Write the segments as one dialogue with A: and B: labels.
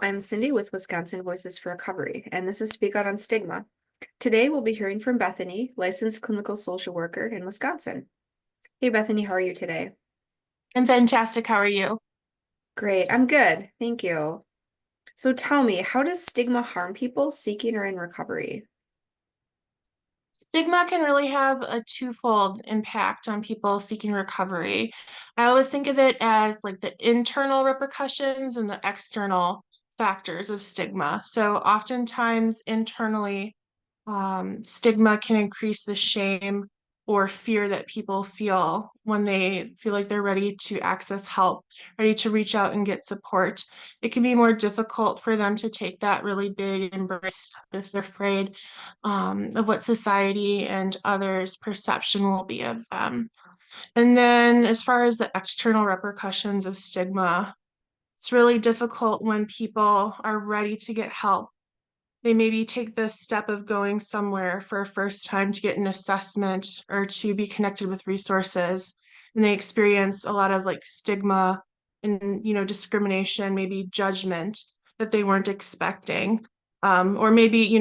A: I'm Cindy with Wisconsin Voices for Recovery, and this is Speak Out on Stigma. Today, we'll be hearing from Bethany, licensed clinical social worker in Wisconsin. Hey, Bethany, how are you today?
B: I'm fantastic. How are you?
A: Great, I'm good, thank you. So tell me, how does stigma harm people seeking or in recovery?
B: Stigma can really have a twofold impact on people seeking recovery. I always think of it as like the internal repercussions and the external factors of stigma. So oftentimes internally, stigma can increase the shame or fear that people feel when they feel like they're ready to access help, ready to reach out and get support. It can be more difficult for them to take that really big embrace if they're afraid of what society and others' perception will be of them. And then, as far as the external repercussions of stigma, it's really difficult when people are ready to get help. They maybe take the step of going somewhere for a first time to get an assessment or to be connected with resources, and they experience a lot of like stigma and discrimination, maybe judgment that they weren't expecting. Or maybe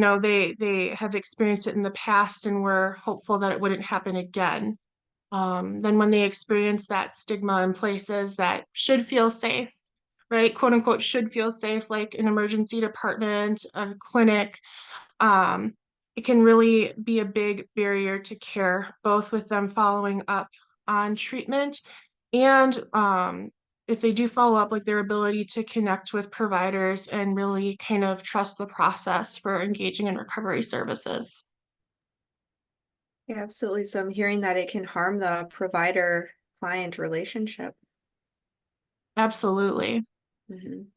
B: they have experienced it in the past and were hopeful that it wouldn't happen again. Then when they experience that stigma in places that should feel safe, right, quote unquote, should feel safe, like an emergency department, a clinic, um, it can really be a big barrier to care, both with them following up on treatment and if they do follow up, like their ability to connect with providers and really kind of trust the process for engaging in recovery services.
A: Yeah, absolutely. So I'm hearing that it can harm the provider-client relationship.
B: Absolutely.
A: Mhm.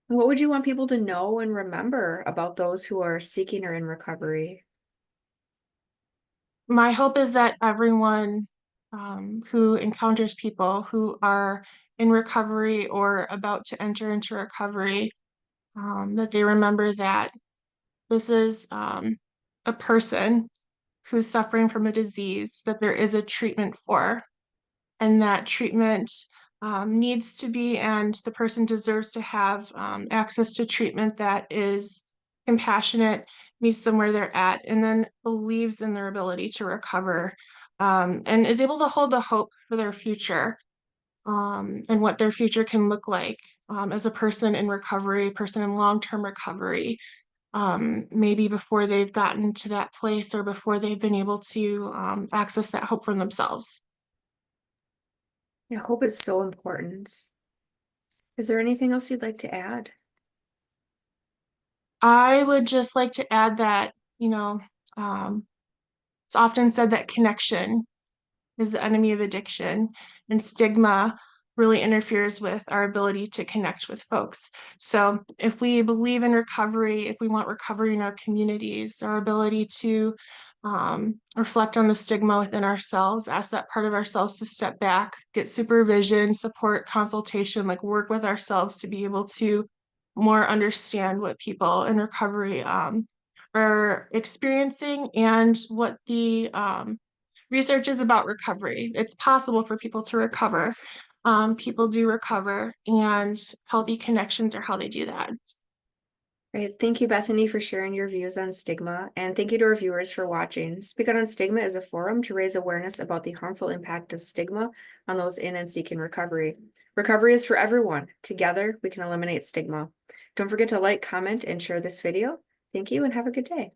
A: What would you want people to know and remember about those who are seeking or in recovery?
B: My hope is that everyone who encounters people who are in recovery or about to enter into recovery, that they remember that this is a person who's suffering from a disease that there is a treatment for, and that treatment needs to be, and the person deserves to have access to treatment that is compassionate, meets them where they're at, and then believes in their ability to recover, and is able to hold the hope for their future, and what their future can look like as a person in recovery, a person in long-term recovery, maybe before they've gotten to that place or before they've been able to access that hope for themselves.
A: Yeah, hope is so important. Is there anything else you'd like to add?
B: I would just like to add that, um, it's often said that connection is the enemy of addiction, and stigma really interferes with our ability to connect with folks. So, if we believe in recovery, if we want recovery in our communities, our ability to reflect on the stigma within ourselves, ask that part of ourselves to step back, get supervision, support, consultation, like work with ourselves to be able to more understand what people in recovery are experiencing and what the research is about recovery. It's possible for people to recover. People do recover, and healthy connections are how they do that.
A: Great. Thank you, Bethany, for sharing your views on stigma. And thank you to our viewers for watching. Speak Out on Stigma is a forum to raise awareness about the harmful impact of stigma on those in and seeking recovery. Recovery is for everyone. Together, we can eliminate stigma. Don't forget to like, comment, and share this video. Thank you and have a good day.